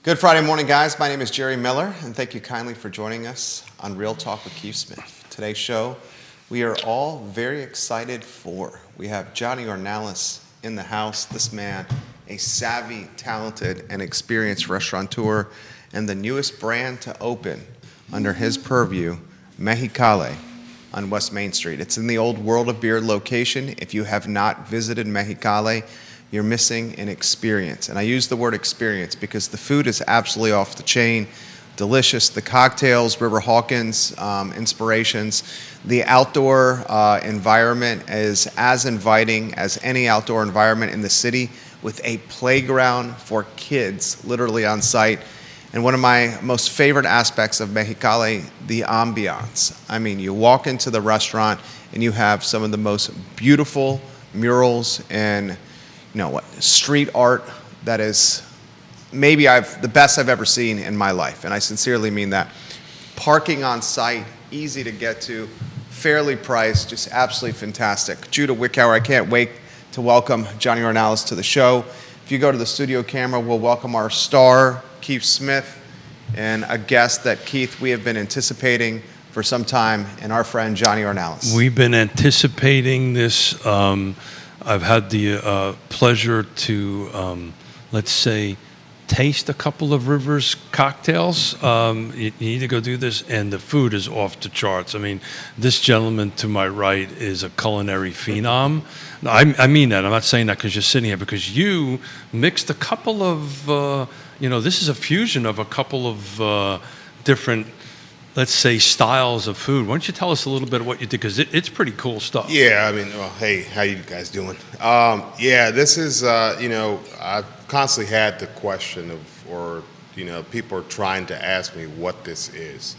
Good Friday morning, guys. My name is Jerry Miller, and thank you kindly for joining us on Real Talk with Keith Smith. Today's show, we are all very excited for. We have Johnny Ornelas in the house. This man, a savvy, talented, and experienced restaurateur, and the newest brand to open under his purview, Mejicali on West Main Street. It's in the old World of Beer location. If you have not visited Mejicali, you're missing an experience. And I use the word experience because the food is absolutely off the chain, delicious. The cocktails, River Hawkins inspirations. The outdoor environment is as inviting as any outdoor environment in the city, with a playground for kids literally on site. And one of my most favorite aspects of Mejicali, the ambiance. I mean, you walk into the restaurant and you have some of the most beautiful murals and street art that is maybe the best I've ever seen in my life, and I sincerely mean that. Parking on site, easy to get to, fairly priced, just absolutely fantastic. Judah Wickower, I can't wait to welcome Johnny Ornelas to the show. If you go to the studio camera, we'll welcome our star, Keith Smith, and a guest that, Keith, we have been anticipating for some time, and our friend Johnny Ornelas. We've been anticipating this. I've had the pleasure to, let's say, taste a couple of Rivers cocktails. You need to go do this, and the food is off the charts. I mean, this gentleman to my right is a culinary phenom. No, I mean that. I'm not saying that because you're sitting here, because you mixed a couple of, this is a fusion of a couple of different, let's say, styles of food. Why don't you tell us a little bit of what you did, because it's pretty cool stuff. Yeah, I mean, hey, how you guys doing? This is, I've constantly had the question people are trying to ask me what this is.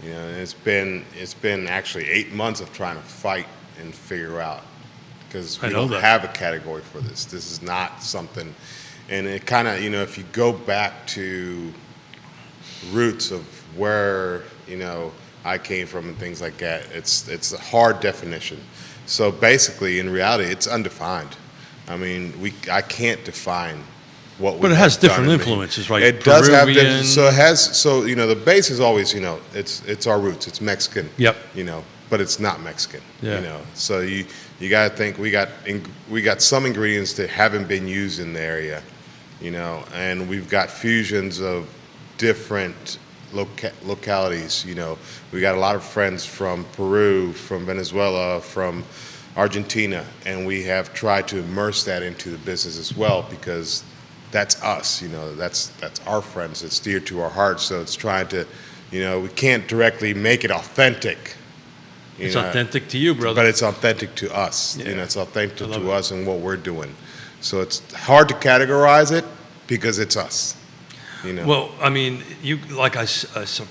And it's been actually 8 months of trying to fight and figure out, because we don't have a category for this. This is not something, and it kind of, if you go back to roots of where I came from and things like that, it's a hard definition. So basically, in reality, it's undefined. I mean, I can't define what. But it has different influences, right? It does have different. So it has. So the base is always it's our roots. It's Mexican. Yep. But it's not Mexican. Yeah. So you got to think we got some ingredients that haven't been used in the area, and we've got fusions of different localities. We got a lot of friends from Peru, from Venezuela, from Argentina, and we have tried to immerse that into the business as well, because that's us. That's our friends. It's dear to our hearts. So it's trying to, we can't directly make it authentic. It's authentic to you, brother. But it's authentic to us. Yeah. It's authentic to us and what we're doing. So it's hard to categorize it because it's us. Well, I mean, you, like I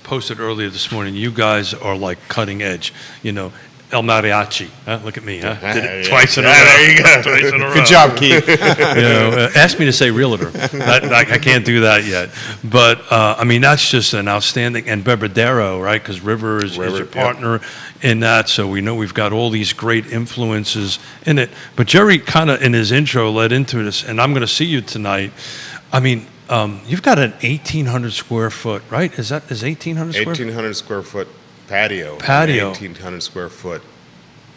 posted earlier this morning, you guys are like cutting edge. El Mariachi. Look at me, huh? Did it twice in a row. There you go. Twice in a row. Good job, Keith. Ask me to say realtor. I can't do that yet. But, that's just an outstanding, and Bebedero, right? Because River is your partner in that. So we know we've got all these great influences in it. But Jerry kind of, in his intro, led into this, and I'm going to see you tonight. You've got an 1,800 square foot, right? Is 1,800 square? 1,800 square foot patio. 1,800 square foot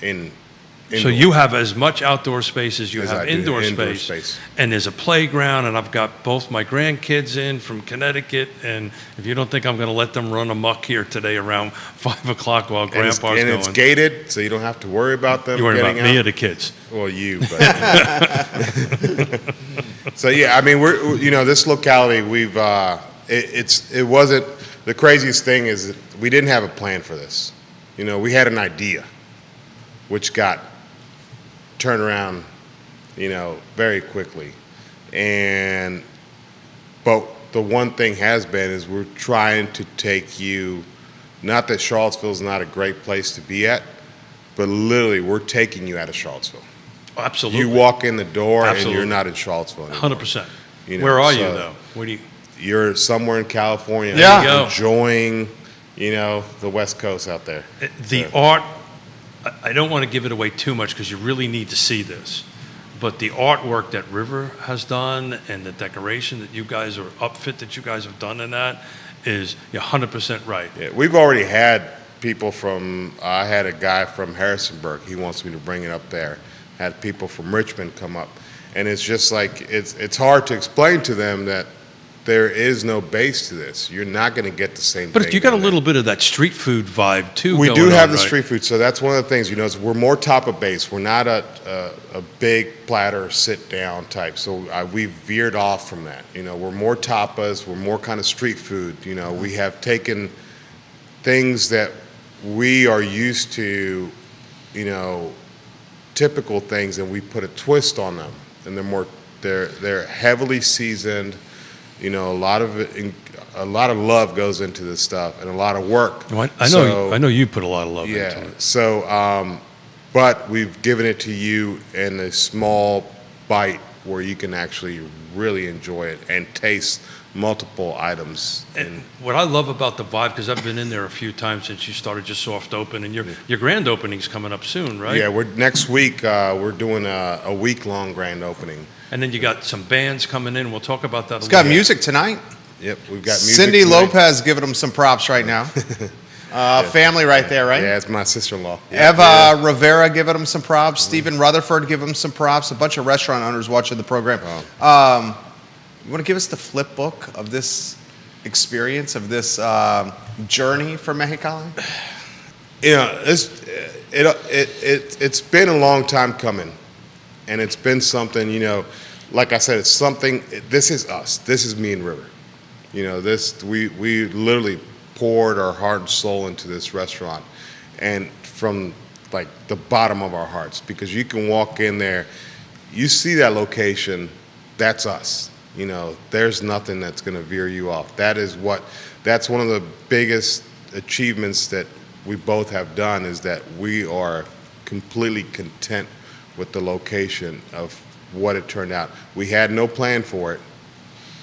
indoor. So you have as much outdoor space as you have indoor space. And there's a playground, and I've got both my grandkids in from Connecticut, and if you don't think I'm going to let them run amok here today around 5 o'clock while Grandpa's going. And it's gated, so you don't have to worry about them. You worry about out. me or the kids? Well, you. But so yeah, we're this locality. It wasn't the craziest thing is that we didn't have a plan for this. We had an idea, which got turned around, very quickly. But the one thing has been is we're trying to take you, not that Charlottesville is not a great place to be at, but literally we're taking you out of Charlottesville. Absolutely. You walk in the door and you're not in Charlottesville anymore. 100%. Where are you, though? You're somewhere in California, enjoying, the West Coast out there. The art, I don't want to give it away too much because you really need to see this. but the artwork that River has done and the decoration that you guys are upfit that you guys have done in that is, you're 100% right. Yeah, we've already had people from, I had a guy from Harrisonburg, he wants me to bring it up there. Had people from Richmond come up. And it's just like, it's hard to explain to them that there is no base to this. You're not going to get the same thing. But you got a little bit of that street food vibe too. We going do have on, the right? street food, so that's one of the things, is we're more top of base. We're not a big platter, sit down type. So we've veered off from that. We're more tapas, we're more kind of street food. We have taken things that we are used to, typical things, and we put a twist on them. And they're heavily seasoned. A lot of love goes into this stuff, and a lot of work. Well, I know you put a lot of love into Yeah. it. So, but we've given it to you in a small bite where you can actually really enjoy it and taste multiple items. And what I love about the vibe, because I've been in there a few times since you started just soft open, and your grand opening's coming up soon, right? Yeah, next week we're doing a week-long grand opening. And then you got some bands coming in. We'll talk about that. It's got music tonight. Yep, we've got music Cindy tonight. Lopez giving them some props right now. Family right there, right? Yeah, it's my sister-in-law. Eva Rivera giving them some props. Stephen Rutherford giving them some props. A bunch of restaurant owners watching the program. You want to give us the flip book of this experience, of this journey for Mejicali? It's been a long time coming, and it's been something. Like I said, it's something. This is us. This is me and River. We literally poured our heart and soul into this restaurant, and from like the bottom of our hearts, because you can walk in there, you see that location, that's us. There's nothing that's going to veer you off. That's one of the biggest achievements that we both have done, is that we are completely content with the location of what it turned out. We had no plan for it.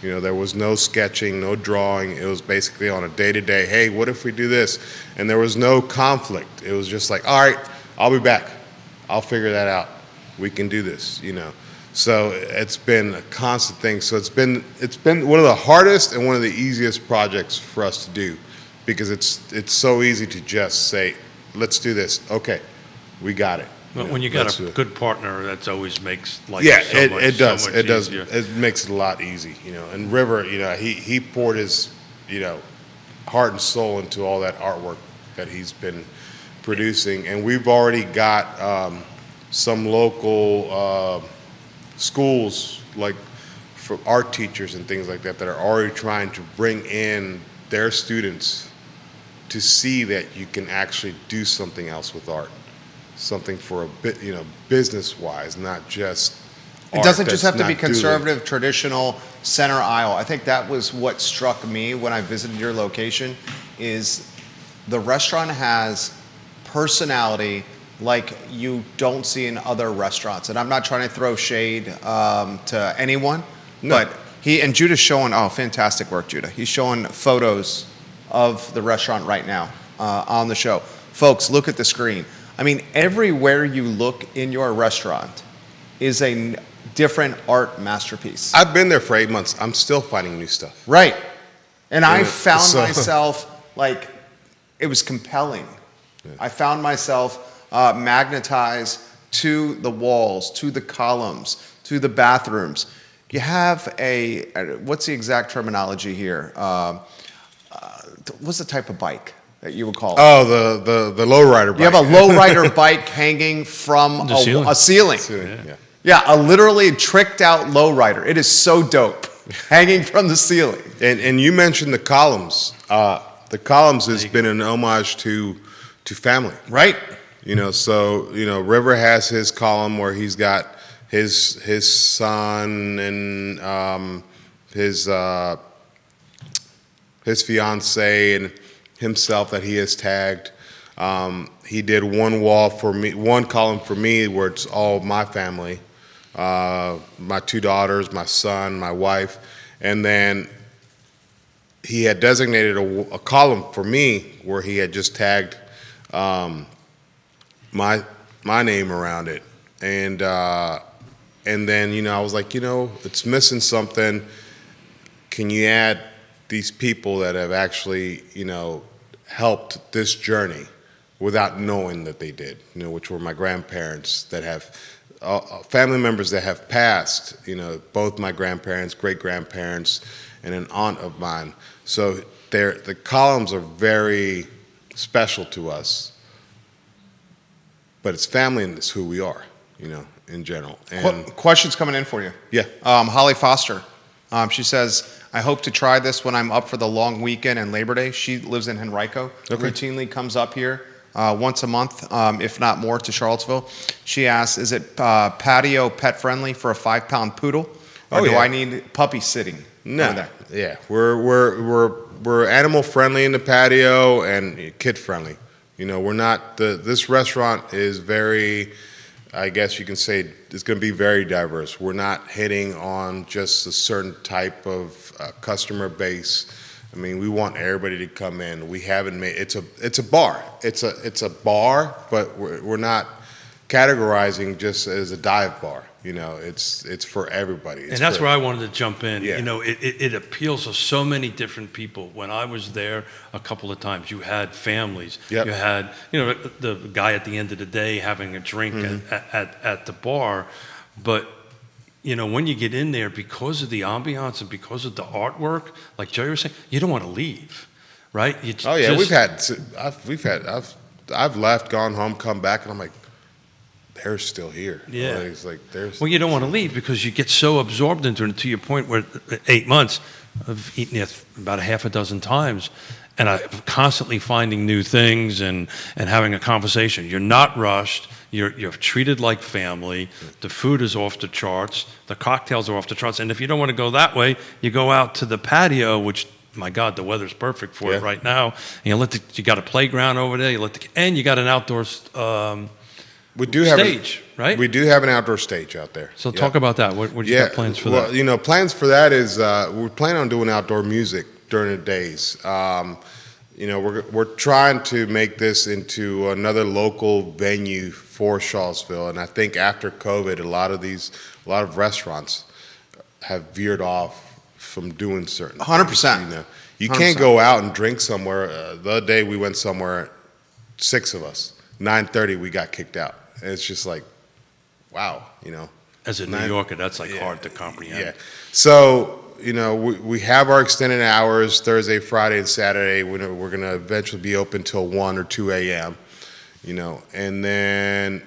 There was no sketching, no drawing. It was basically on a day-to-day, hey, what if we do this? And there was no conflict. It was just like, all right, I'll be back. I'll figure that out. We can do this, So it's been a constant thing. So it's been one of the hardest and one of the easiest projects for us to do, because it's so easy to just say, let's do this. Okay, we got it. But when you got a good partner, that always makes life it does. so much It does. easier. It makes it a lot easy, And River, he poured his, heart and soul into all that artwork that he's been producing, and we've already got some local schools, like for art teachers and things like that, that are already trying to bring in their students to see that you can actually do something else with art. Something for a bit, business-wise, not just It art doesn't just that's have to be not doodling. conservative, traditional, center aisle. I think that was what struck me when I visited your location, is the restaurant has personality like you don't see in other restaurants. And I'm not trying to throw shade to anyone, but Judah's showing, fantastic work, Judah. He's showing photos of the restaurant right now on the show. Folks, look at the screen. I mean, everywhere you look in your restaurant is a different art masterpiece. I've been there for 8 months. I'm still finding new stuff. Right. And I Yeah, found myself, it was compelling. Yeah. I found myself magnetized to the walls, to the columns, to the bathrooms. You have what's the exact terminology here? What's the type of bike that you would call it? Oh, the lowrider bike. You have a lowrider bike hanging from The ceiling. a ceiling. Yeah. Yeah, a literally tricked out lowrider. It is so dope, hanging from the ceiling. And you mentioned the columns. The columns has been an homage to family. Right. So River has his column where he's got his son and his fiance and himself that he has tagged. He did one column for me where it's all my family, my 2 daughters, my son, my wife, and then he had designated a column for me where he had just tagged my name around it, and And then, I was like, it's missing something. Can you add these people that have actually, helped this journey without knowing that they did, which were my grandparents that have family members that have passed, both my grandparents, great-grandparents, and an aunt of mine. So the columns are very special to us, but it's family and it's who we are, in general. And Questions coming in for you. yeah, Holly Foster. She says, I hope to try this when I'm up for the long weekend and Labor Day. She lives in Henrico. Okay. Routinely comes up here once a month, if not more, to Charlottesville. She asks, is it patio pet friendly for a 5-pound poodle? Or Oh, do yeah. I need puppy sitting over no, there? yeah, we're animal friendly in the patio and kid friendly. We're not this restaurant is very, I guess you can say, it's going to be very diverse. We're not hitting on just a certain type of customer base. I mean, we want everybody to come in. We haven't made it's a bar. It's a bar, but we're not categorizing just as a dive bar. It's for everybody. And that's where I wanted to jump in. Yeah. It appeals to so many different people. When I was there a couple of times, you had families. Yep. You had, the guy at the end of the day having a drink at the bar. But, when you get in there, because of the ambiance and because of the artwork, like Jerry was saying, you don't want to leave, right? Oh yeah, I've left, gone home, come back, and I'm like, they're still here. Yeah. It's like there's. Well, you don't want to leave because you get so absorbed into it, to your point where 8 months, I've eaten it about a half a dozen times, and I'm constantly finding new things and having a conversation. You're not rushed. You're treated like family. The food is off the charts. The cocktails are off the charts. And if you don't want to go that way, you go out to the patio, which, my God, the weather's perfect for it Yeah. right now. And you got a playground over there. And you got an outdoor We do have stage, right? We do have an outdoor stage out there. So Yeah. talk about that. What do you got plans for that? Well, plans for that is we're planning on doing outdoor music during the days. We're trying to make this into another local venue for Charlottesville, and I think after COVID, a lot of restaurants have veered off from doing certain. 100%. things, You can't go out and drink somewhere. The other day we went somewhere, 6 of us. 9:30 we got kicked out. And it's just like, wow, As a New Yorker, that's hard to comprehend. Yeah. So, we have our extended hours Thursday, Friday, and Saturday. We're going to eventually be open till 1 or 2 a.m., and then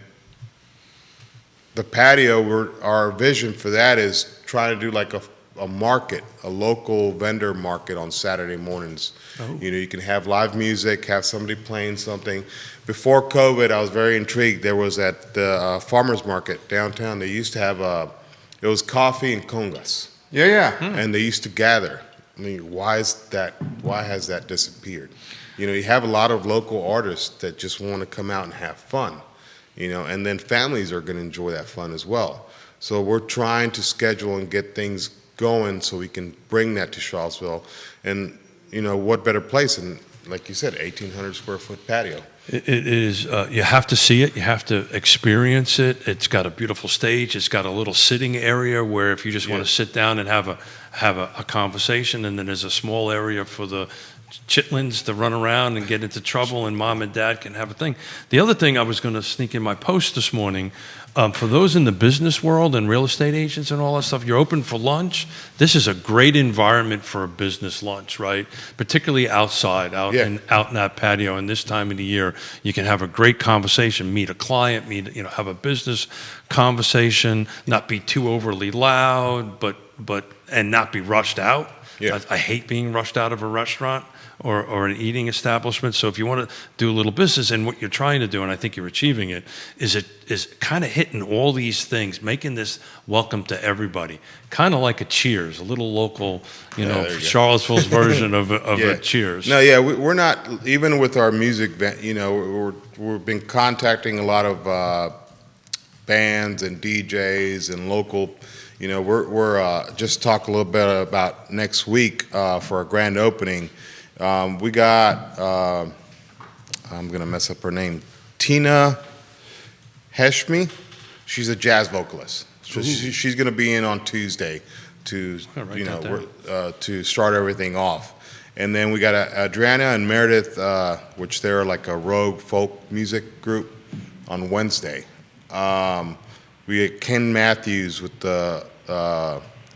the patio, our vision for that is trying to do like a market, a local vendor market on Saturday mornings. Oh. You can have live music, have somebody playing something. Before COVID, I was very intrigued. There was at the farmers market downtown, they used to have it was coffee and congas, Yeah. and they used to gather. I mean, why has that disappeared? You have a lot of local artists that just want to come out and have fun, and then families are going to enjoy that fun as well. So we're trying to schedule and get things going so we can bring that to Charlottesville. And, what better place than, like you said, 1,800 square foot patio. It is, you have to see it, you have to experience it. It's got a beautiful stage, it's got a little sitting area where if you just want to sit down and have a conversation, and then there's a small area for the chitlins to run around and get into trouble, and mom and dad can have a thing. The other thing I was going to sneak in my post this morning, for those in the business world and real estate agents and all that stuff, you're open for lunch. This is a great environment for a business lunch, right? Particularly outside, out in that patio. And this time of the year, you can have a great conversation, meet a client, have a business conversation, not be too overly loud, and not be rushed out. Yeah. I hate being rushed out of a restaurant or an eating establishment. So if you want to do a little business, and what you're trying to do, and I think you're achieving it, is kind of hitting all these things, making this welcome to everybody, kind of like a Cheers, a little local, Charlottesville's version of a Cheers. No, yeah, we're not, even with our music, we've been contacting a lot of bands and DJs and local. We're just talk a little bit about next week for our grand opening. We got, I'm going to mess up her name, Tina Heshmi. She's a jazz vocalist. So she's going to be in on Tuesday to write you know that to start everything off. And then we got Adriana and Meredith, which they're like a rogue folk music group, on Wednesday. We had Ken Matthews with the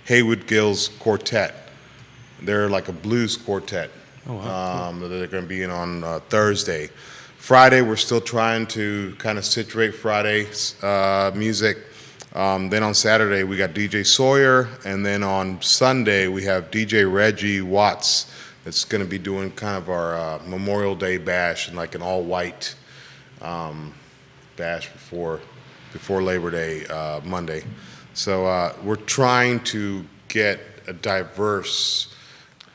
Haywood Gills Quartet. They're like a blues quartet. Oh, wow. That they're going to be in on Thursday. Friday, we're still trying to kind of situate Friday's music. Then on Saturday, we got DJ Sawyer. And then on Sunday, we have DJ Reggie Watts. That's going to be doing kind of our Memorial Day bash and like an all-white bash before Labor Day, Monday. So we're trying to get a diverse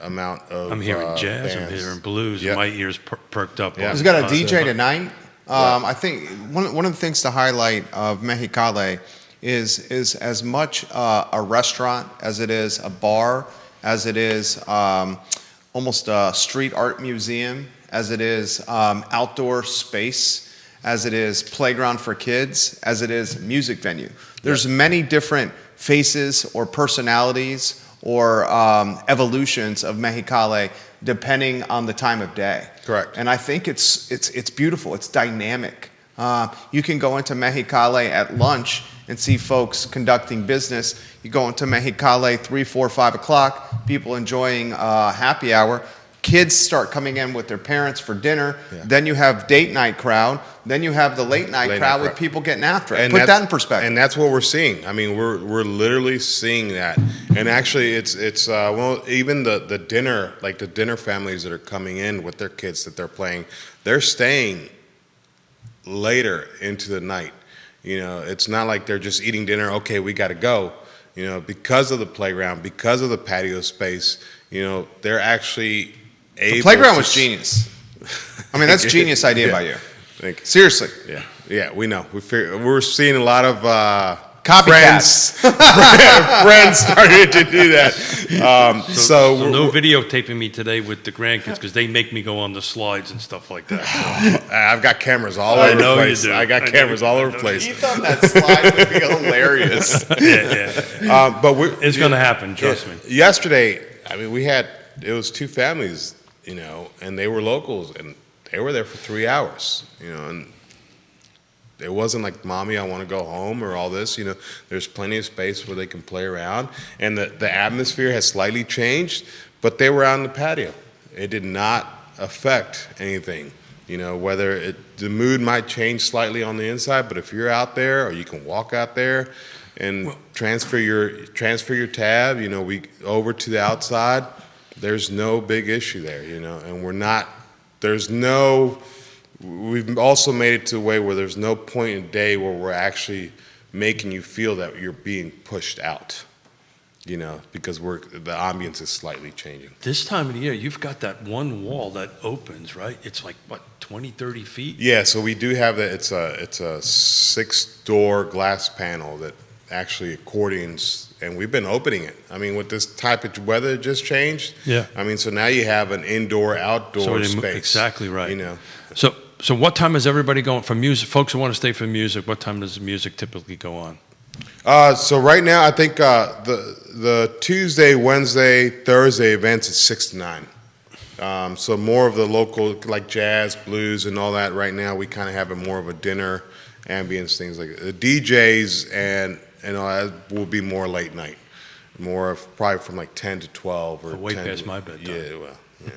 amount of I'm hearing jazz, bands. I'm hearing blues, Yep. and my ears perked up. Yeah. He's got a on- DJ tonight. I think one of the things to highlight of Mejicali is as much a restaurant as it is a bar, as it is almost a street art museum, as it is outdoor space, as it is playground for kids, as it is music venue. There's many different faces or personalities or evolutions of Mejicali depending on the time of day. Correct. And I think it's beautiful. It's dynamic. You can go into Mejicali at lunch and see folks conducting business. You go into Mejicali 3, 4, 5 o'clock, people enjoying happy hour. Kids start coming in with their parents for dinner. Yeah. Then you have date night crowd. Then you have the late night crowd with people getting after it. Put that in perspective. And that's what we're seeing. I mean, we're literally seeing that. And actually, it's well, even the dinner, like the dinner families that are coming in with their kids that they're playing, they're staying later into the night. You know, it's not like they're just eating dinner. Okay, we got to go. You know, because of the playground, because of the patio space. You know, they're actually able. The playground to was genius. I mean, that's a genius idea by you. Thank you. Seriously. Yeah, we know. We're seeing a lot of Copycats. friends starting to do that. So no videotaping me today with the grandkids because they make me go on the slides and stuff like that. So. I've got cameras all over the know you place. do. I got I know cameras you all do. over the place. He thought that slide would be hilarious. Yeah. But It's going to happen, trust me. Yesterday, I mean, it was two families, you know, and they were locals, and they were there for 3 hours, you know, and it wasn't like, Mommy, I want to go home or all this, you know. There's plenty of space where they can play around, and the atmosphere has slightly changed, but they were out on the patio. It did not affect anything, you know, whether the mood might change slightly on the inside, but if you're out there or you can walk out there and transfer your tab, you know, we over to the outside, there's no big issue there, you know, and we've also made it to a way where there's no point in day where we're actually making you feel that you're being pushed out, you know, because the ambience is slightly changing. This time of the year, you've got that one wall that opens, right? It's like, what, 20, 30 feet? Yeah, so we do have that. It's a 6-door glass panel that actually accordions, and we've been opening it. I mean, with this type of weather that just changed. Yeah. I mean, so now you have an indoor-outdoor space. Exactly right. You know. So what time is everybody going for music? Folks who want to stay for music, what time does the music typically go on? So right now, I think the Tuesday, Wednesday, Thursday events is 6 to 9. So more of the local, like jazz, blues, and all that. Right now, we kind of have more of a dinner ambience, things like the DJs, and all that will be more late night, more of probably from like 10 to 12 or way 10 past my bedtime. Yeah, well, yeah.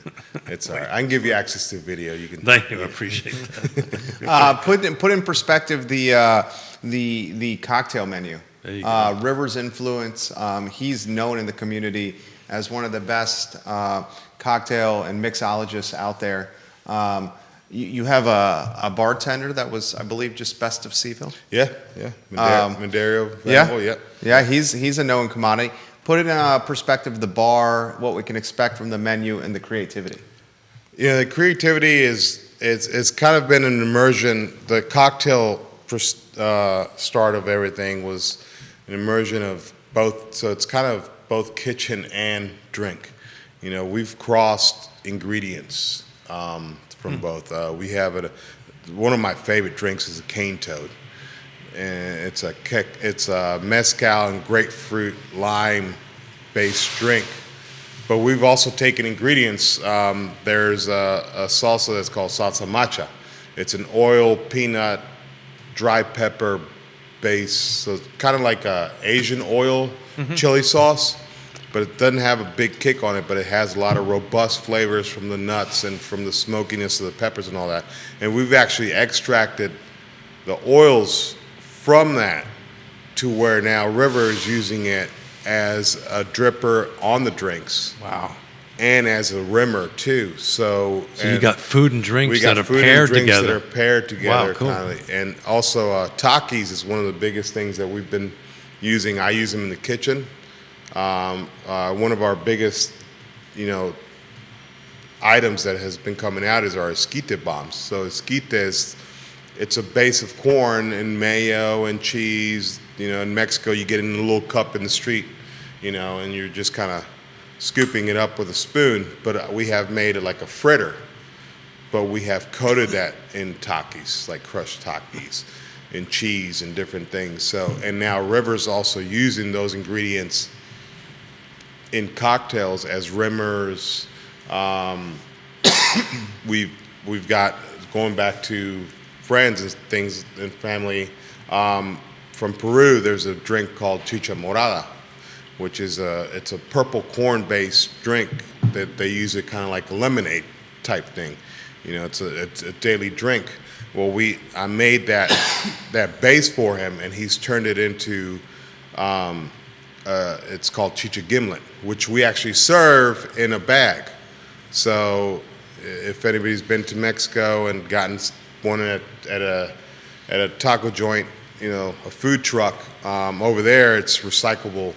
It's all right. I can give you access to video. You can. Thank you, I appreciate that. Put in perspective the cocktail menu. There you go. Rivers Influence. He's known in the community as one of the best cocktail and mixologists out there. You have a bartender that was, I believe, just best of CVille. Yeah. Madero. Yeah. He's a known commodity. Put it in perspective, the bar, what we can expect from the menu, and the creativity. Yeah, the creativity it's kind of been an immersion. The cocktail start of everything was an immersion of both. So it's kind of both kitchen and drink. You know, we've crossed ingredients from both. We have one of my favorite drinks is a cane toad. and it's a mezcal and grapefruit lime based drink. But we've also taken ingredients. There's a salsa that's called salsa macha. It's an oil, peanut, dry pepper base, so it's kind of like a Asian oil chili sauce, but it doesn't have a big kick on it, but it has a lot of robust flavors from the nuts and from the smokiness of the peppers and all that. And we've actually extracted the oils from that to where now River is using it as a dripper on the drinks. Wow. And as a rimmer too. So you got food and drinks that are food paired and drinks together. that are paired together. Wow, cool. And also Takis is one of the biggest things that we've been using. I use them in the kitchen. One of our biggest, items that has been coming out is our esquite bombs. So esquite it's a base of corn and mayo and cheese. In Mexico you get it in a little cup in the street, and you're just kind of scooping it up with a spoon. But we have made it like a fritter, but we have coated that in Takis, like crushed Takis, and cheese and different things. So, and now River's also using those ingredients in cocktails as rimmers. We've got, going back to friends and things and family, from Peru, there's a drink called chicha morada, which is it's a purple corn-based drink that they use it kind of like a lemonade type thing. It's a daily drink. Well, I made that base for him, and he's turned it into it's called chicha gimlet, which we actually serve in a bag. So if anybody's been to Mexico and gotten one at a taco joint, a food truck, over there it's recyclable.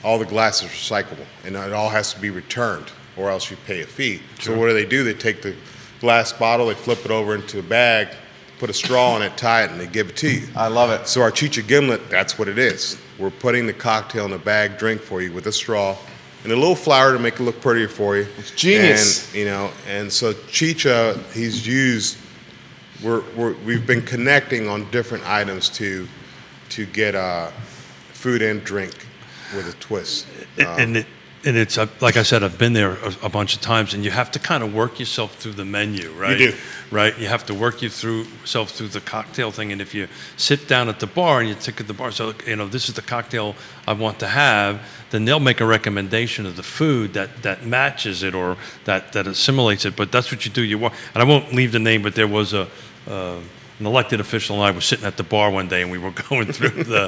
All the glass is recyclable, and it all has to be returned, or else you pay a fee. Sure. So what do? They take the glass bottle, they flip it over into a bag, put a straw on it, tie it, and they give it to you. I love it. So our chicha gimlet, that's what it is. We're putting the cocktail in a bag drink for you with a straw and a little flour to make it look prettier for you. It's genius. And and so chicha, he's used. We've been connecting on different items to get food and drink with a twist. And it's like I said, I've been there a bunch of times, and you have to kind of work yourself through the menu, right? You do. Right? You have to work yourself through the cocktail thing, and if you sit down at the bar and you tick at the bar, so this is the cocktail I want to have, then they'll make a recommendation of the food that matches it or that assimilates it. But that's what you do. You walk, and I won't leave the name, but there was an elected official and I was sitting at the bar one day, and we were going through the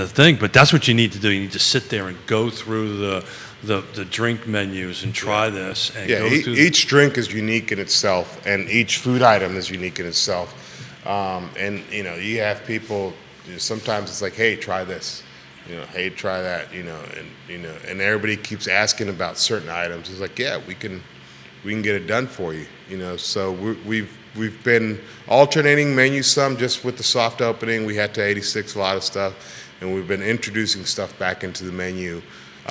thing, but that's what you need to do. You need to sit there and go through the drink menus and try this. And go through each drink is unique in itself, and each food item is unique in itself. And you have people. Sometimes it's like, hey, try this. Hey, try that. And everybody keeps asking about certain items. It's like, yeah, we can get it done for you. So we've been alternating menus some just with the soft opening. We had to 86 a lot of stuff, and we've been introducing stuff back into the menu.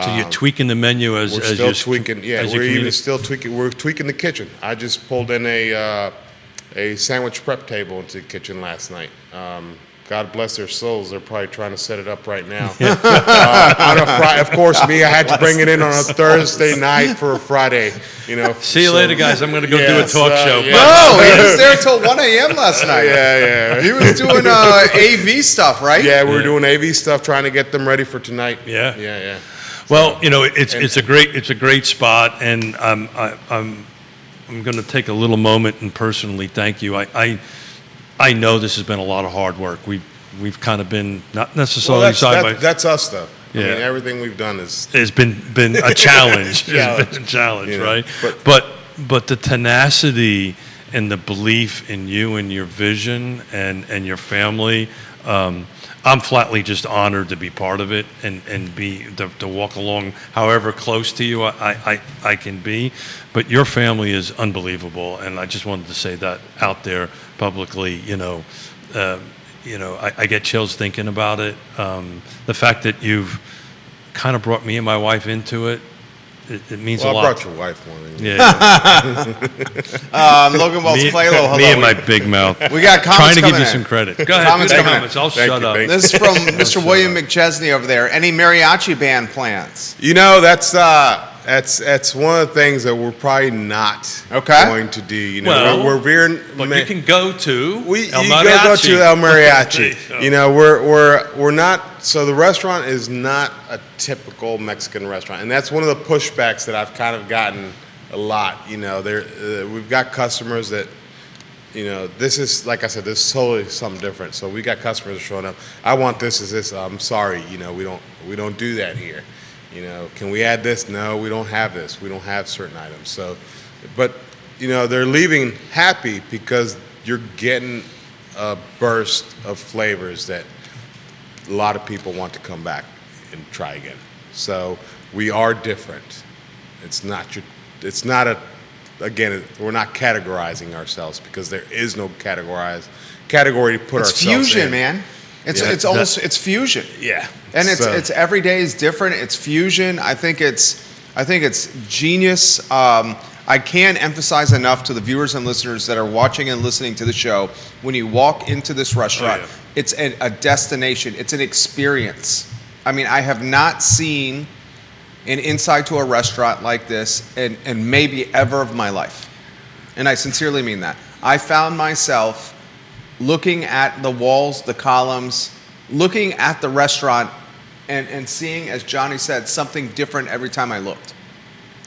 So you're tweaking the menu as we're still you're tweaking. Yeah, as we're you even still tweaking. We're tweaking the kitchen. I just pulled in a sandwich prep table into the kitchen last night. God bless their souls. They're probably trying to set it up right now. On a Friday, of course, me. I had to bring it in on a Thursday night for a Friday. See you later, guys. I'm going to go do a talk show. Yeah. No, he was there till 1 a.m. last night. Yeah. He was doing AV stuff, right? Yeah, we were doing AV stuff, trying to get them ready for tonight. Yeah. Well, it's a great spot, and I'm going to take a little moment and personally thank you. I know this has been a lot of hard work. We've kind of been not necessarily side by. That's us though. Yeah. I mean, everything we've done has been a challenge. It's been a challenge, right? But the tenacity and the belief in you and your vision and your family. I'm flatly just honored to be part of it and to walk along however close to you I can be. But your family is unbelievable, and I just wanted to say that out there publicly. I get chills thinking about it. The fact that you've kind of brought me and my wife into it it means Well, a I lot. brought your wife one. Yeah, Logan Wells Claylo, hello. me and my big mouth. We got comments Trying to give coming you in. some credit. Go ahead, Comments do the coming in. comments. I'll Thank shut you, up. thank This is from Mr. shut William up. McChesney over there. Any mariachi band plans? You know, that's one of the things that we're probably not Okay. going to do. You know, Well, we're veering. But you can go to You El go Mariachi. to El Mariachi. There you go. You know, we're not. So the restaurant is not a typical Mexican restaurant, and that's one of the pushbacks that I've kind of gotten a lot. You know, we've got customers that, you know, this is, like I said, this is totally something different. So we got customers showing up. I want this as this. I'm sorry, you know, we don't do that here. You know, can we add this? No, we don't have this. We don't have certain items. So, but you know, they're leaving happy because you're getting a burst of flavors that a lot of people want to come back and try again. So we are different. It's not again, we're not categorizing ourselves because there is no category to put It's ourselves fusion, in. man. It's Yeah, it's fusion. Yeah. And So- it's every day is different. It's fusion. I think it's genius. I can't emphasize enough to the viewers and listeners that are watching and listening to the show. When you walk into this restaurant, yeah. it's a destination. It's an experience. I mean, I have not seen an inside to a restaurant like this in maybe ever of my life, and I sincerely mean that. I found myself looking at the walls, the columns, looking at the restaurant, and seeing, as Johnny said, something different every time I looked.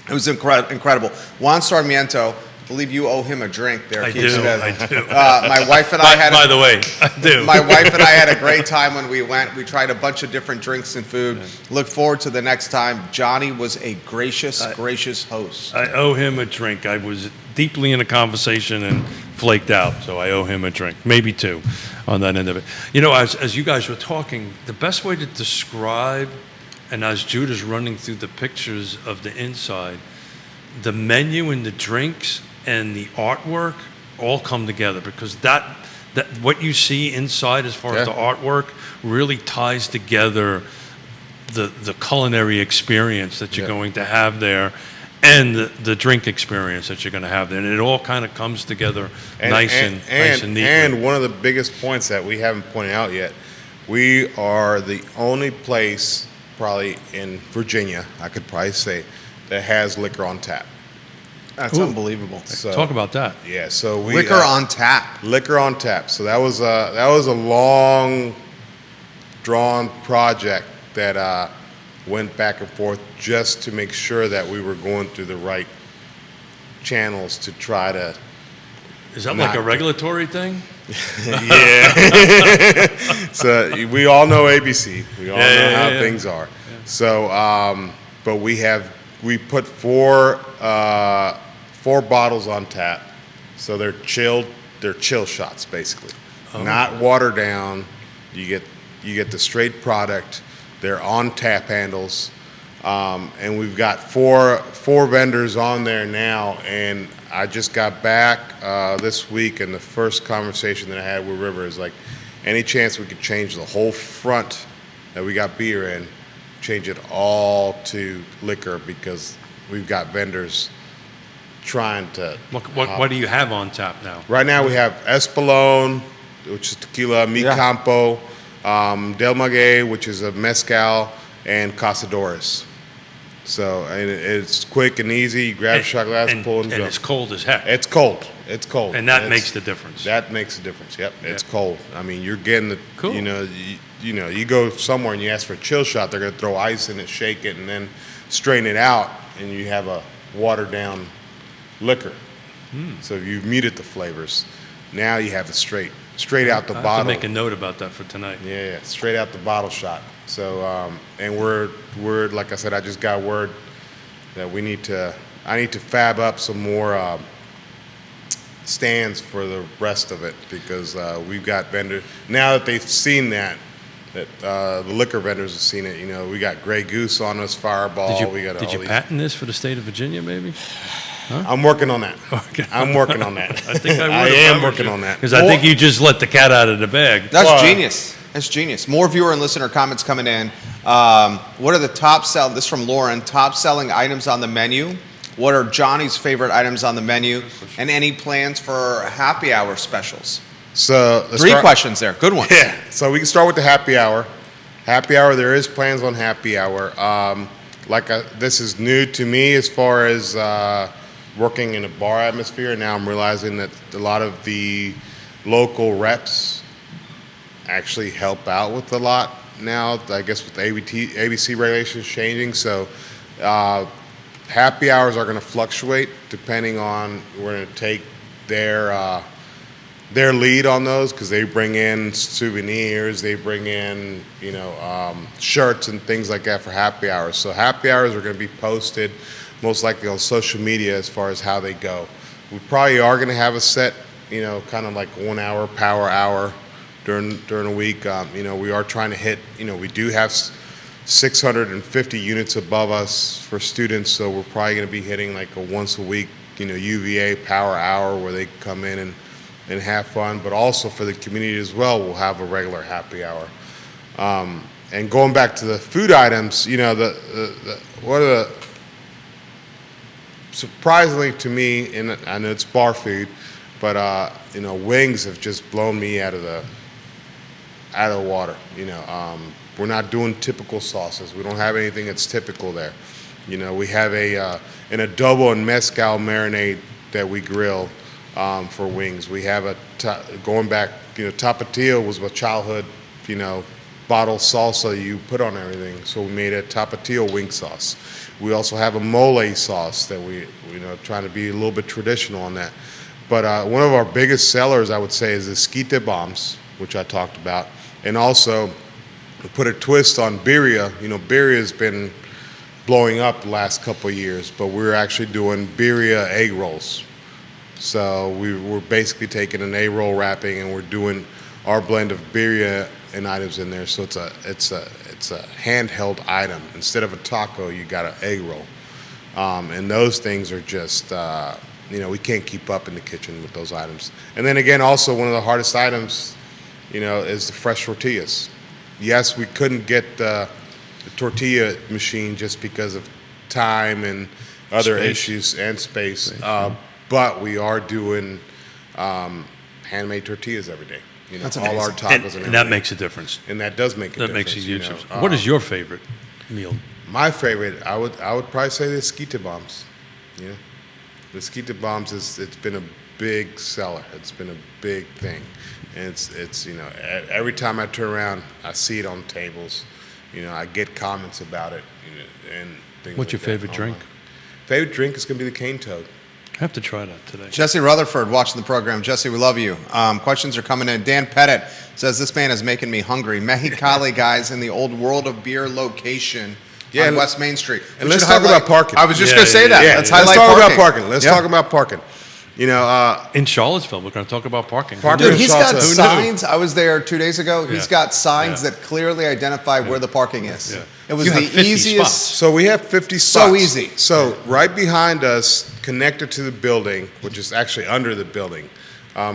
It was incredible. Juan Sarmiento, I believe you owe him a drink there. I Keith do. Smith. I do. My wife and I had. By the way, I do. My wife and I had a great time when we went. We tried a bunch of different drinks and food. Look forward to the next time. Johnny was a gracious host. I owe him a drink. I was deeply in a conversation and flaked out, so I owe him a drink, maybe two, on that end of it. You know, as you guys were talking, the best way to describe, and as Judah's running through the pictures of the inside, the menu and the drinks and the artwork all come together, because that what you see inside as far as the artwork really ties together the culinary experience that you're going to have there, and the drink experience that you're going to have there, and it all kind of comes together nice and neatly. And one of the biggest points that we haven't pointed out yet, we are the only place probably in Virginia, I could probably say, that has liquor on tap. That's unbelievable. So, Talk about that. yeah, so we Liquor on tap. liquor on tap. So that was a long drawn project that went back and forth just to make sure that we were going through the right channels to try to. Is that like a Not- regulatory thing? Yeah. So we all know ABC. We all know how yeah. things are. So, but we put four bottles on tap. So they're chilled. They're chill shots basically, not watered down. You get the straight product. They're on tap handles, and we've got four vendors on there now. And I just got back this week, and the first conversation that I had with River is like, any chance we could change the whole front that we got beer in, change it all to liquor, because we've got vendors trying to. What do you have on tap now? Right now we have Espolón, which is tequila, Mi Yeah. Campo, Del Maguey, which is a mezcal, and Casadores. So and it's quick and easy. You grab a shot glass, pull and and go. it's cold as heck. It's cold. It's cold. And that It's- makes the difference. That makes a difference. Yep, it's Yeah. cold. I mean, you're getting the. Cool. You go somewhere and you ask for a chill shot, they're gonna throw ice in it, shake it, and then strain it out, and you have a watered down liquor. So you've muted the flavors. Now you have a straight out the I have bottle. to make a note about that for tonight. Yeah, straight out the bottle shot. So, and we're like I said, I just got word that I need to fab up some more stands for the rest of it, because we've got vendors now that they've seen that the liquor vendors have seen it. You know, we got Grey Goose on us, Fireball. Did we got you all these. patent this for the state of Virginia, maybe? I'm working on that. Okay. I'm working on that. I think I would. I am working on that. Because I think you just let the cat out of the bag. That's Well, genius. That's genius. More viewer and listener comments coming in. What are the this is from Lauren, top selling items on the menu? What are Johnny's favorite items on the menu? And any plans for happy hour specials? So let's 3 start- questions there. Good one. Yeah. So we can start with the happy hour. Happy hour. There is plans on happy hour. This is new to me as far as working in a bar atmosphere. Now I'm realizing that a lot of the local reps actually help out with a lot now. I guess with ABC regulations changing, so happy hours are going to fluctuate depending on. We're going to take their lead on those because they bring in souvenirs, they bring in shirts and things like that for happy hours. So happy hours are going to be posted most likely on social media as far as how they go. We probably are going to have a set, kind of like 1 hour power hour during a week. We are trying to hit. We do have 650 units above us for students, so we're probably going to be hitting like a once a week, UVA power hour where they come in and have fun, but also for the community as well, we'll have a regular happy hour. And going back to the food items, surprisingly to me, and I know it's bar food, but wings have just blown me out of the water. We're not doing typical sauces. We don't have anything that's typical there. We have an adobo and mezcal marinade that we grill for wings. We have going back, tapatio was a childhood, bottle salsa you put on everything. So we made a tapatio wing sauce. We also have a mole sauce that we trying to be a little bit traditional on that. But one of our biggest sellers, I would say, is the esquite bombs, which I talked about. And also we put a twist on birria. Birria has been blowing up the last couple of years, but we're actually doing birria egg rolls. So we're basically taking an egg roll wrapping and we're doing our blend of birria and items in there. So it's a handheld item. Instead of a taco, you got an egg roll. And those things are just, we can't keep up in the kitchen with those items. And then again, also one of the hardest items, is the fresh tortillas. Yes, we couldn't get the tortilla machine just because of time and other issues and space. But we are doing handmade tortillas every day. That's all our amazing. tacos And that makes a difference. and that does make a That difference. makes a huge difference. What is your favorite meal? My favorite? I would probably say the esquite bombs. The esquite bombs it's been a big seller. It's been a big thing, and it's every time I turn around, I see it on tables. I get comments about it. And things What's like your favorite that drink? online. Favorite drink is going to be the cane toad. I have to try that today. Jesse Rutherford watching the program. Jesse, we love you. Questions are coming in. Dan Pettit says, this man is making me hungry. Mejicali guys in the old World of Beer location on West Main Street. And let's talk about parking. I was just going to say that. Let's highlight talk parking. about parking. Let's talk about parking. In Charlottesville, we're going to talk about parking. Parking. Dude, he's got Charlottesville. signs. I was there 2 days ago. He's got signs that clearly identify where the parking is. Yeah. It was You have the 50 easiest. spots. So we have 50 spots. So easy. So right behind us, connected to the building, which is actually under the building,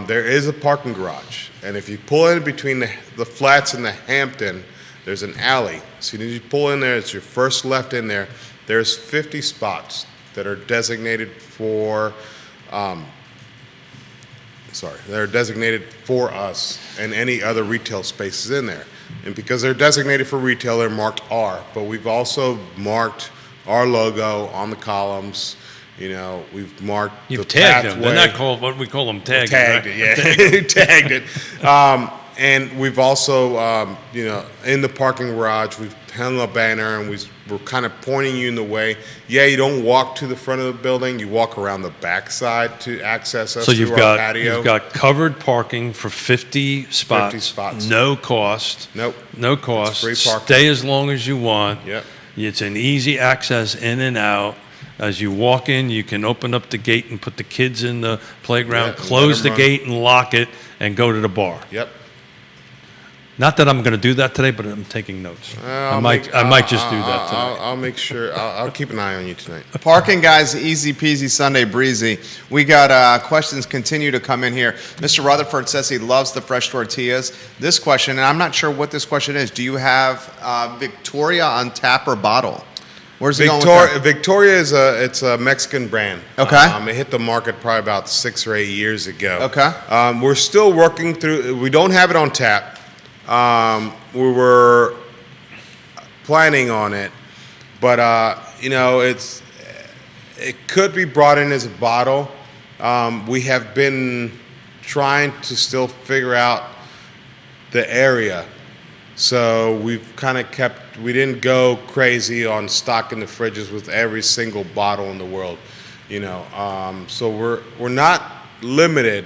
there is a parking garage. And if you pull in between the flats and the Hampton, there's an alley. As soon as you pull in there, it's your first left in there. There's 50 spots that are designated for us and any other retail spaces in there. And because they're designated for retail, they're marked R. But we've also marked our logo on the columns. We've marked You've the tagged pathway. them. They're not called what we call them tagged. Tagged right? it, yeah. Tagged it. And we've also, in the parking garage, we've hung a banner and we're kind of pointing you in the way. Yeah, you don't walk to the front of the building. You walk around the back side to access us So through our patio. you've got covered parking for 50 spots. 50 spots. No cost. Nope. No cost. It's free parking. Stay as long as you want. Yep. It's an easy access in and out. As you walk in, you can open up the gate and put the kids in the playground, Yeah, and close let the 'em run. gate and lock it, and go to the bar. Yep. Not that I'm going to do that today, but I'm taking notes. I might just do that tonight. I'll make sure. I'll keep an eye on you tonight. Parking, guys, easy peasy Sunday breezy. We got questions continue to come in here. Mr. Rutherford says he loves the fresh tortillas. This question, and I'm not sure what this question is. Do you have Victoria on tap or bottle? Where's it going with that? Victoria is a Mexican brand. Okay. It hit the market probably about 6 or 8 years ago. Okay. We're still working through. We don't have it on tap. We were planning on it, but it could be brought in as a bottle. We have been trying to still figure out the area. So we've kind of we didn't go crazy on stocking the fridges with every single bottle in the world, So we're not limited,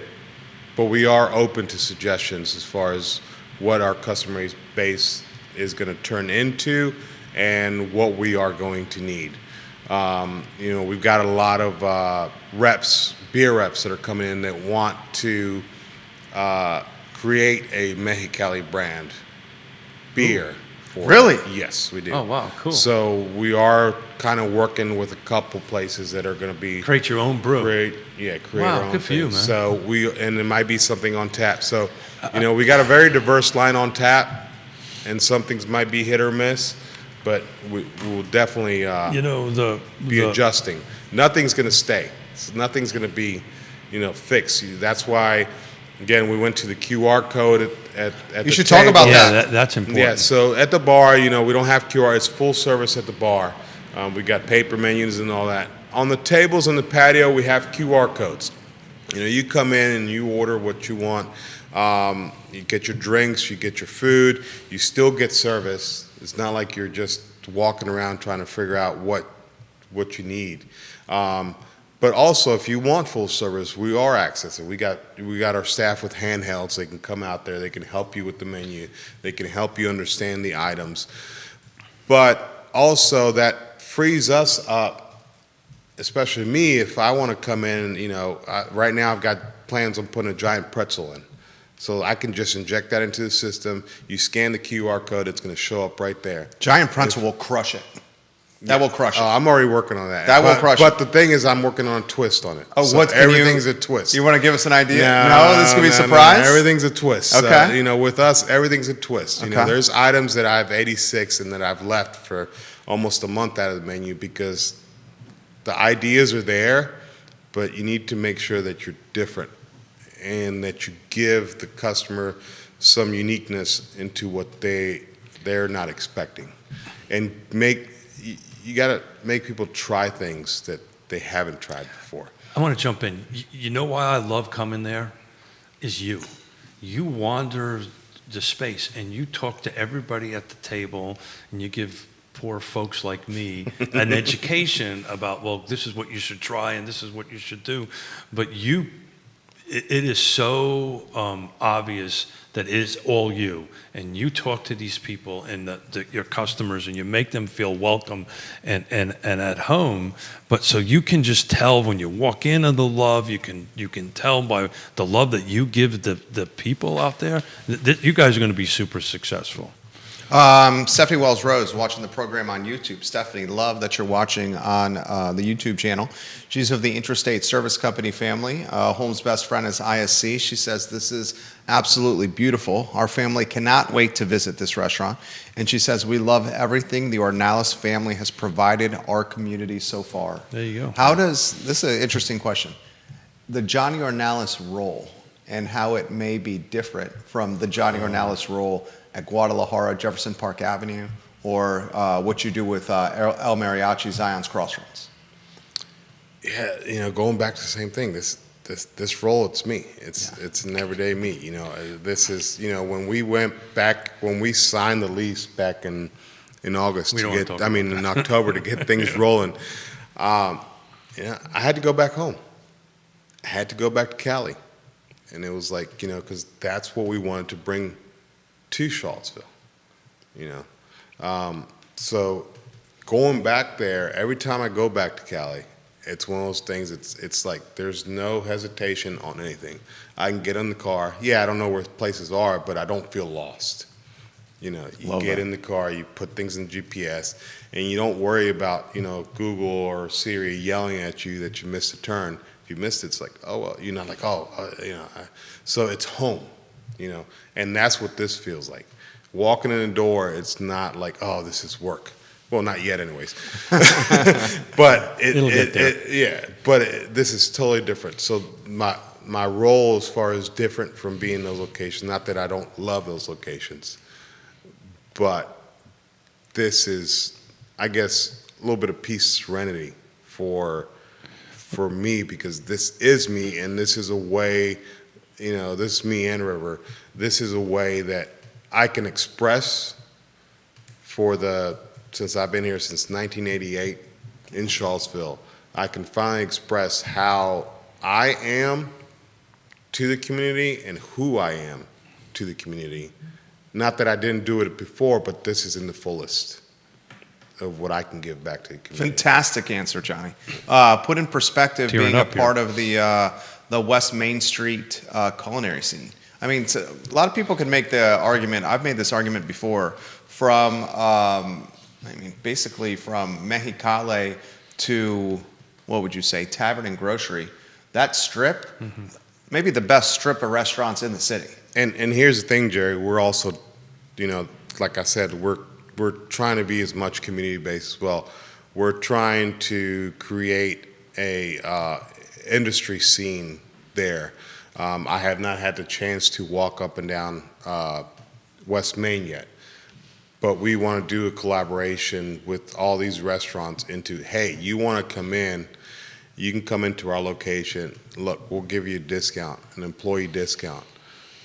but we are open to suggestions as far as what our customer base is going to turn into and what we are going to need. We've got a lot of beer reps that are coming in that want to create a Mejicali brand beer. Really? Yes, we do. Oh, wow, cool. So we are kind of working with a couple places that are going to be Create your own brew. create Wow, our own good for you, thing. man. So and it might be something on tap. So we got a very diverse line on tap, and some things might be hit or miss, but we'll definitely be adjusting. Nothing's going to stay. Nothing's going to be fixed. That's why. Again, we went to the QR code at You the should talk about table. that. That's important. Yeah, so at the bar, we don't have QR. It's full service at the bar. We got paper menus and all that. On the tables on the patio, we have QR codes. You come in and you order what you want. You get your drinks, you get your food. You still get service. It's not like you're just walking around trying to figure out what you need. But also, if you want full service, we are accessing. We got our staff with handhelds. They can come out there. They can help you with the menu. They can help you understand the items. But also, that frees us up, especially me, if I want to come in. Right now I've got plans on putting a giant pretzel in, so I can just inject that into the system. You scan the QR code; it's going to show up right there. Giant pretzel will crush it. That will crush it. I'm already working on that. That will crush it. But the thing is, I'm working on a twist on it. Oh, so what? Everything's a twist. You want to give us an idea? No, this could be a surprise. No, everything's a twist. Okay. With us, everything's a twist. Okay. There's items that I've 86 and that I've left for almost a month out of the menu because the ideas are there, but you need to make sure that you're different and that you give the customer some uniqueness into what they're not expecting, and you got to make people try things that they haven't tried before. I want to jump in. You know why I love coming there? Is you. You wander the space and you talk to everybody at the table and you give poor folks like me an education about, well, this is what you should try and this is what you should do. But it is so obvious that it is all you, and you talk to these people and your customers, and you make them feel welcome and at home. But so you can just tell when you walk in on the love. You can tell by the love that you give the people out there that you guys are going to be super successful. Stephanie Wells Rose watching the program on YouTube. Stephanie, love that you're watching on the YouTube channel. She's of the Intrastate Service Company family. Home's best friend is ISC. She says this is absolutely beautiful. Our family cannot wait to visit this restaurant. And she says we love everything the Ornelas family has provided our community so far. There you go. This is an interesting question. The Johnny Ornelas role and how it may be different from the Johnny Ornelas role at Guadalajara, Jefferson Park Avenue, or what you do with El Mariachi, Zion's Crossroads? Yeah, going back to the same thing. This role, it's me. It's an everyday me. This is when we signed the lease back in August in October to get things rolling. I had to go back home. I had to go back to Cali, and it was like because that's what we wanted to bring to Charlottesville, so going back there, every time I go back to Cali, it's one of those things. It's like there's no hesitation on anything. I can get in the car. Yeah, I don't know where places are, but I don't feel lost. You know, you Love get that. in the car, you put things in GPS, and you don't worry about, you know, Google or Siri yelling at you that you missed a turn. If you missed it, it's like, oh, well, you're not like, so it's home, you know, and that's what this feels like. Walking in the door, it's not like, oh, this is work. Well, not yet, anyways. But It'll get there. This is totally different. So my role as far as different from being in those locations, not that I don't love those locations, but this is, I guess, a little bit of peace, serenity for me, because this is me, and this is a way, you know, this is me and River. This is a way that I can express since I've been here since 1988 in Charlottesville. I can finally express how I am to the community and who I am to the community. Not that I didn't do it before, but this is in the fullest of what I can give back to the community. Fantastic answer, Johnny. Put in perspective Tearing being a up part of the West Main Street culinary scene. I mean, a lot of people can make the argument. I've made this argument before from, basically from Mejicali to, what would you say, Tavern and Grocery. That strip, maybe the best strip of restaurants in the city. And here's the thing, Jerry. We're also, you know, like I said, we're trying to be as much community based as well. We're trying to create a industry scene there. I have not had the chance to walk up and down West Main yet, but we want to do a collaboration with all these restaurants into, hey, you want to come in, you can come into our location. Look, we'll give you a discount, an employee discount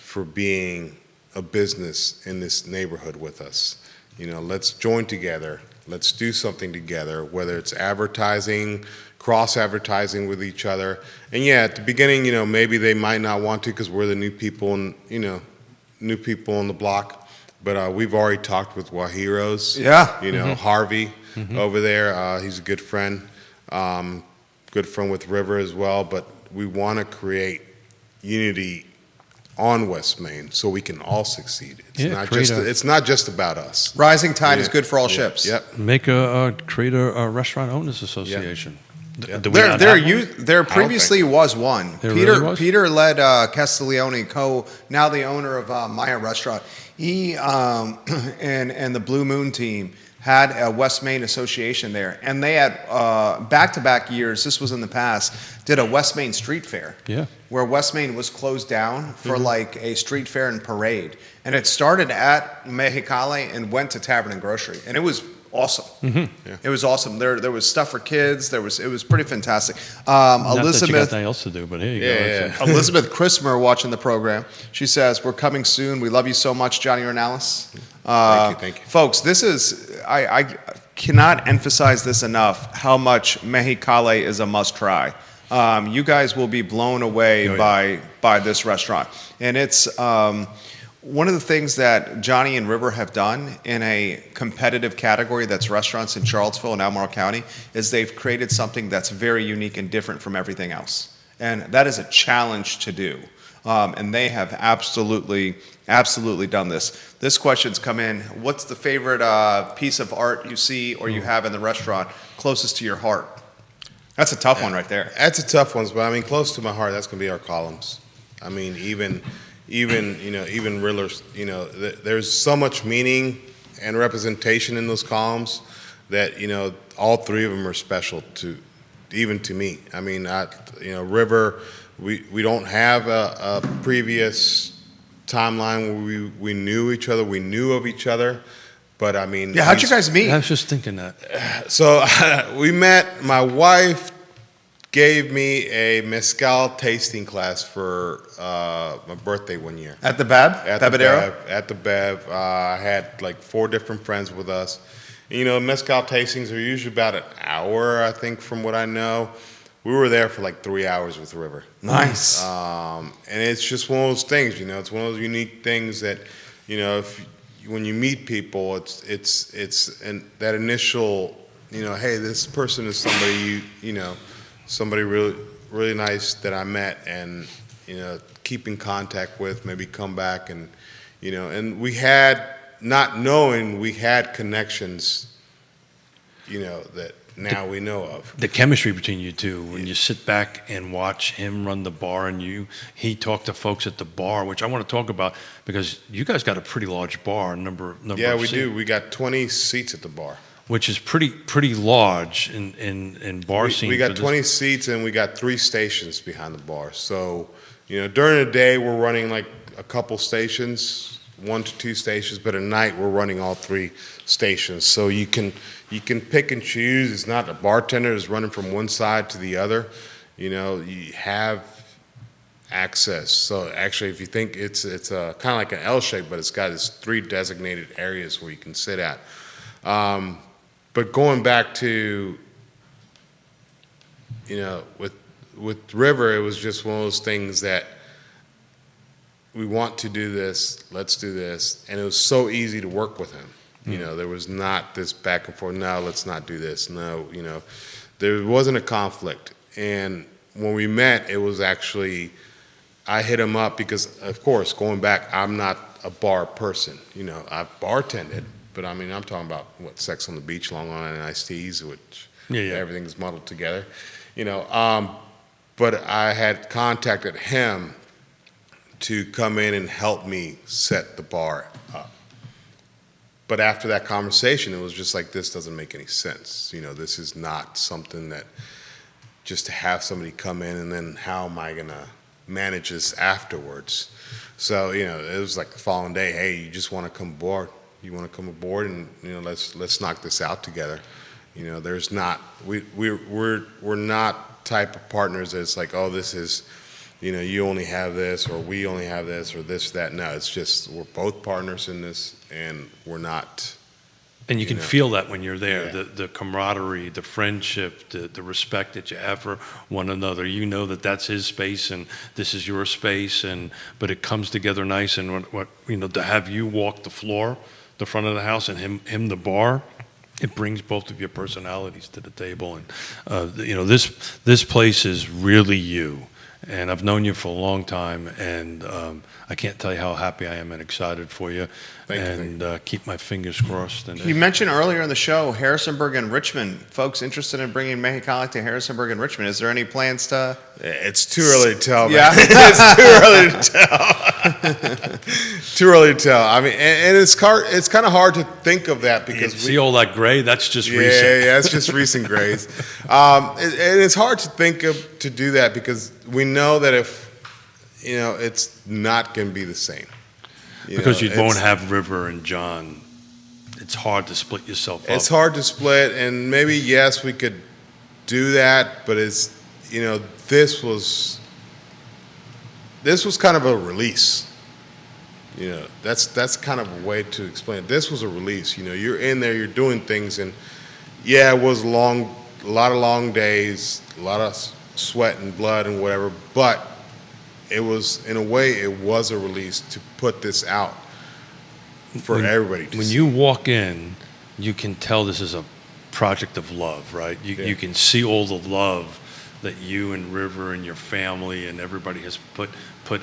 for being a business in this neighborhood with us. You know, let's join together. Let's do something together, whether it's advertising, cross-advertising with each other. And yeah, at the beginning, you know, maybe they might not want to because we're the new people and, you know, new people on the block. But we've already talked with Wahiros. Yeah. You know, Harvey over there. He's a good friend. Good friend with River as well. But we want to create unity on West Main so we can all succeed. It's not just about us. Rising tide is good for all ships. Yep. Create a restaurant owners association. Yeah. Do we not have one? There previously was one. There Peter really was? Peter led Castiglione, now the owner of Maya Restaurant. He and the Blue Moon team had a West Main association there, and they had back-to-back years. This was in the past. Did a West Main street fair. Yeah. Where West Main was closed down for like a street fair and parade, and it started at Mejicali and went to Tavern and Grocery, and it was awesome. Yeah. It was awesome. There was stuff for kids. It was pretty fantastic. Not that you got Elizabeth nothing else to do, but here you Yeah, go. yeah. Elizabeth Christmer watching the program. She says, "We're coming soon. We love you so much, Johnny Ornelas." Thank you. Folks. This is I cannot emphasize this enough. How much Mexicali is a must try. You guys will be blown away Oh, yeah. by this restaurant, and it's. One of the things that Johnny and River have done in a competitive category that's restaurants in Charlottesville and Albemarle County is they've created something that's very unique and different from everything else. And that is a challenge to do. And they have absolutely done this. This question's come in. What's the favorite piece of art you see or you have in the restaurant closest to your heart? That's a tough one right there. That's a tough one, but I mean, close to my heart, that's going to be our columns. I mean, even Riller's, you know, there's so much meaning and representation in those columns that, you know, all three of them are special even to me. I mean, River, we don't have a previous timeline where we knew each other, we knew of each other, but I mean. Yeah, how'd you guys meet? I was just thinking that. So we met, my wife gave me a mezcal tasting class for my birthday one year. At the Bab? At the Bev. I had like 4 different friends with us. You know, mezcal tastings are usually about an hour, I think, from what I know. We were there for like 3 hours with River. Nice. And it's just one of those things, you know, it's one of those unique things that, you know, when you meet people, it's that initial, you know, hey, this person is somebody you know, somebody really, really nice that I met and, you know, keep in contact with, maybe come back and, you know, and we had not knowing we had connections, that now we know of. The chemistry between you two, when you sit back and watch him run the bar and he talked to folks at the bar, which I want to talk about because you guys got a pretty large bar, number Yeah, of we seats, do. We got 20 seats at the bar. which is pretty large in bar scene. We got 20 seats and we got 3 stations behind the bar. So, during the day we're running like a couple stations, 1 to 2 stations, but at night we're running all 3 stations. So you can pick and choose. It's not a bartender is running from one side to the other. You have access. So actually, if you think it's kind of like an L shape, but it's got its 3 designated areas where you can sit at. But going back to, with River, it was just one of those things that we want to do this, let's do this. And it was so easy to work with him. There was not this back and forth, no, let's not do this. No, there wasn't a conflict. And when we met, it was actually, I hit him up because, of course, going back, I'm not a bar person. I've bartended, but I'm talking about Sex on the Beach, Long Island, and iced teas, which everything's muddled together. But I had contacted him to come in and help me set the bar up. But after that conversation, it was just like, this doesn't make any sense. This is not something that just to have somebody come in and then how am I going to manage this afterwards? So, it was like the following day, hey, you just want to come aboard. You want to come aboard and, let's knock this out together. There's not, we're not type of partners that's like, oh, this is, you only have this, or we only have this, or this, that. No, it's just we're both partners in this, and we're not. And you can feel that when you're there, Yeah. the camaraderie, the friendship, the respect that you have for one another. That's his space and this is your space, but it comes together nice. And to have you walk the floor, the front of the house, and him the bar, it brings both of your personalities to the table. And this place is really you. And I've known you for a long time, and I can't tell you how happy I am and excited for you. Thank you. Keep my fingers crossed. And You mentioned earlier in the show Harrisonburg and Richmond. Folks interested in bringing Mejicali to Harrisonburg and Richmond. Is there any plans to? It's too early to tell, man. Yeah. It's too early to tell. Too early to tell. And it's kind of hard to think of that because see all that gray? That's just recent. Yeah, it's just recent grays. And it's hard to think of to do that because we know that if it's not going to be the same. Because you won't have River and John. It's hard to split yourself up. It's hard to split, and maybe yes, we could do that, but it's this was kind of a release. That's kind of a way to explain it. This was a release. You're in there, you're doing things, and yeah, it was a lot of long days, a lot of sweat and blood and whatever, but it was, in a way, it was a release to put this out for everybody to see. When you walk in, you can tell this is a project of love, right? You can see all the love that you and River and your family and everybody has put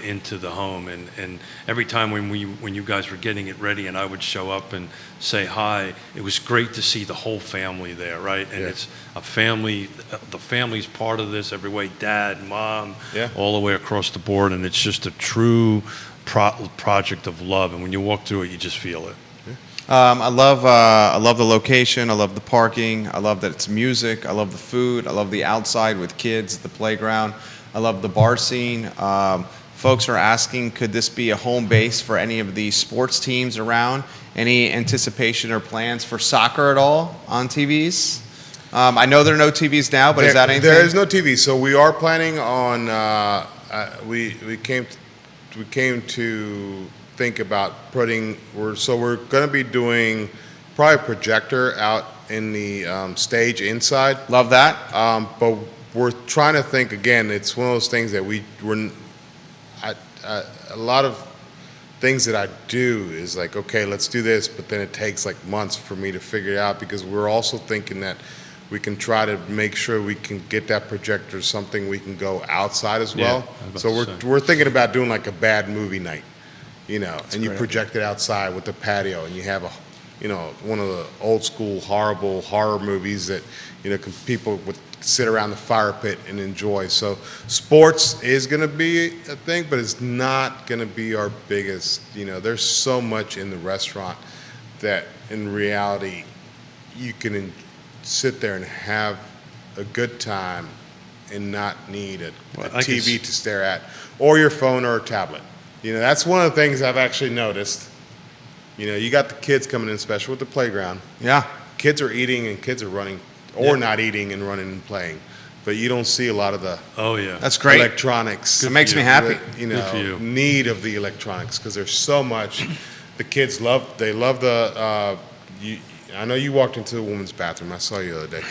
into the home. And every time when you guys were getting it ready and I would show up and say hi, it was great to see the whole family there, right? And it's a family, the family's part of this every way, dad, mom, all the way across the board. And it's just a true project of love. And when you walk through it, you just feel it. I love the location. I love the parking. I love that it's music. I love the food. I love the outside with kids, the playground. I love the bar scene. Folks are asking, could this be a home base for any of the sports teams around? Any anticipation or plans for soccer at all on TVs? I know there are no TVs now, but is that anything? There is no TV, so we are planning on. We came to think about putting. We're going to be doing probably a projector out in the stage inside. Love that. But we're trying to think again. It's one of those things that a lot of things that I do is like, okay, let's do this, but then it takes like months for me to figure it out because we're also thinking that we can try to make sure we can get that projector something we can go outside as well. So we're thinking about doing like a bad movie night. and you project it outside with the patio, and you have one of the old school horrible horror movies that, people would sit around the fire pit and enjoy. So sports is going to be a thing, but it's not going to be our biggest. There's so much in the restaurant that in reality you can sit there and have a good time and not need a TV to stare at, or your phone or a tablet. That's one of the things I've actually noticed. You got the kids coming in, especially with the playground. Yeah. Kids are eating and kids are running, or not eating and running and playing. But you don't see a lot of the that's great electronics. It makes me happy. Need of the electronics, because there's so much. The kids love the. I know you walked into the women's bathroom. I saw you the other day.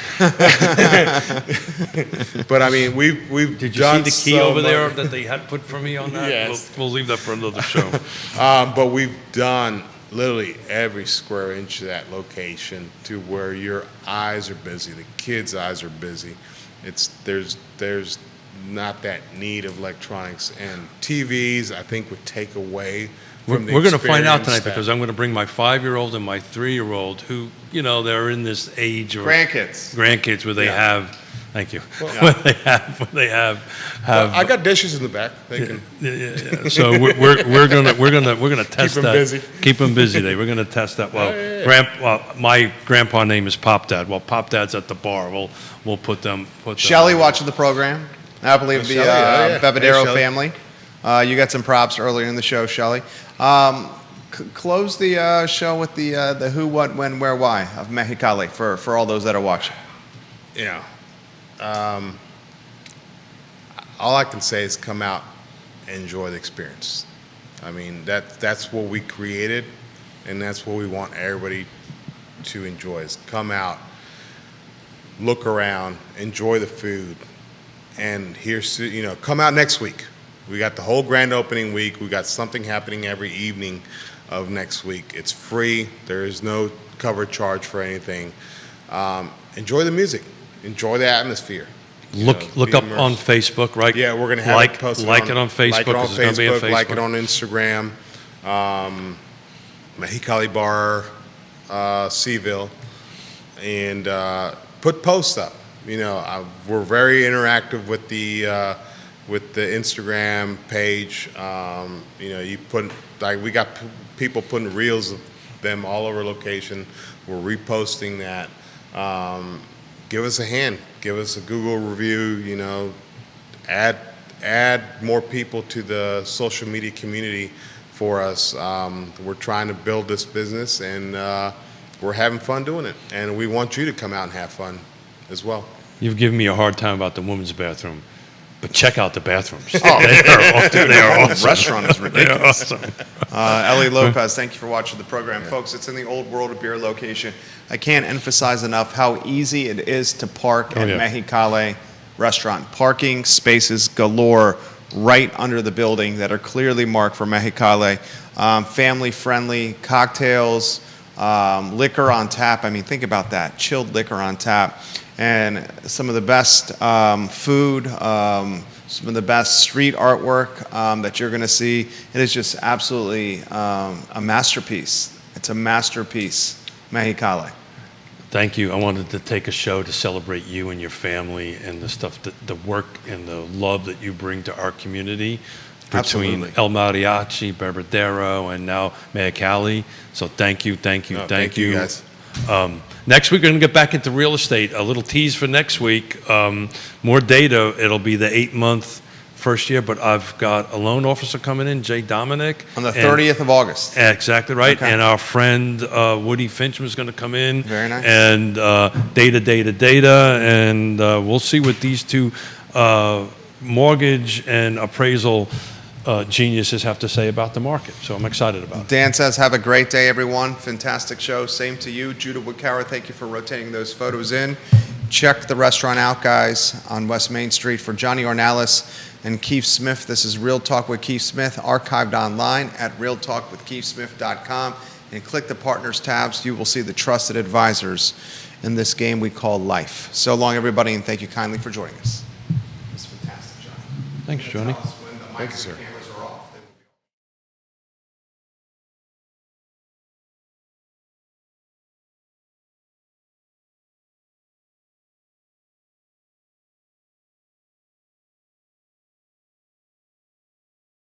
But I mean, we've Did you done see the key so over there much. that they had put for me on that? Yes. We'll leave that for another show. But we've done literally every square inch of that location to where your eyes are busy, the kids' eyes are busy. There's not that need of electronics, and TVs I think would take away. We're going to find out tonight, because I'm going to bring my 5-year-old and my 3-year-old, who, they're in this age of grandkids where they have. Thank you. Well, when they have. Well, I got dishes in the back. They can. Yeah. So we're gonna test that. Busy. Keep them busy. We're gonna test that. Well, my grandpa name is Pop Dad. Well, Pop Dad's at the bar. We'll put them. Shelley watching the program. I believe the Bevadero family. You got some props earlier in the show, Shelley. Close the show with the who, what, when, where, why of Mejicali for all those that are watching. Yeah. All I can say is come out and enjoy the experience. I mean, that's what we created, and that's what we want everybody to enjoy, is come out, look around, enjoy the food, and come out next week. We got the whole grand opening week. We got something happening every evening of next week. It's free. There is no cover charge for anything. Enjoy the music. Enjoy the atmosphere. Look up on Facebook, right? Yeah, we're going to have it posted it on Facebook. Like it on Facebook, like it on on Instagram. Mejicali Bar, CVille, and put posts up. We're very interactive with the Instagram page. You put, we got people putting reels of them all over location. We're reposting that. Give us a hand. Give us a Google review. Add more people to the social media community for us. We're trying to build this business, and we're having fun doing it. And we want you to come out and have fun as well. You've given me a hard time about the women's bathroom, but check out the bathrooms. They are awesome. The restaurant is ridiculous. Awesome. Ellie Lopez, thank you for watching the program. Folks, it's in the Old World of Beer location. I can't emphasize enough how easy it is to park at Mejicali Restaurant. Parking spaces galore right under the building that are clearly marked for Mejicali. Family-friendly cocktails, liquor on tap. I mean, think about that. Chilled liquor on tap. And some of the best food, some of the best street artwork that you're going to see. It is just absolutely a masterpiece. It's a masterpiece, Mejicali. Thank you. I wanted to take a show to celebrate you and your family and the stuff, the work and the love that you bring to our community. Between Absolutely. El Mariachi, Bevadero, and now Mejicali. So thank you. Thank you, guys. Next week, we're going to get back into real estate. A little tease for next week. More data. It'll be the 8-month first year, but I've got a loan officer coming in, Jay Dominic. On the 30th of August. Exactly right. Okay. And our friend Woody Fincham is going to come in. Very nice. And data. And we'll see what these two mortgage and appraisal geniuses have to say about the market. So I'm excited about it. Dan says, have a great day, everyone. Fantastic show. Same to you. Judah Woodcower, thank you for rotating those photos in. Check the restaurant out, guys, on West Main Street. For Johnny Ornelas and Keith Smith, this is Real Talk with Keith Smith, archived online at realtalkwithkeithsmith.com. And click the Partners tabs. You will see the trusted advisors in this game we call life. So long, everybody, and thank you kindly for joining us. It's fantastic, Johnny. Thanks, Johnny. Thank you, sir.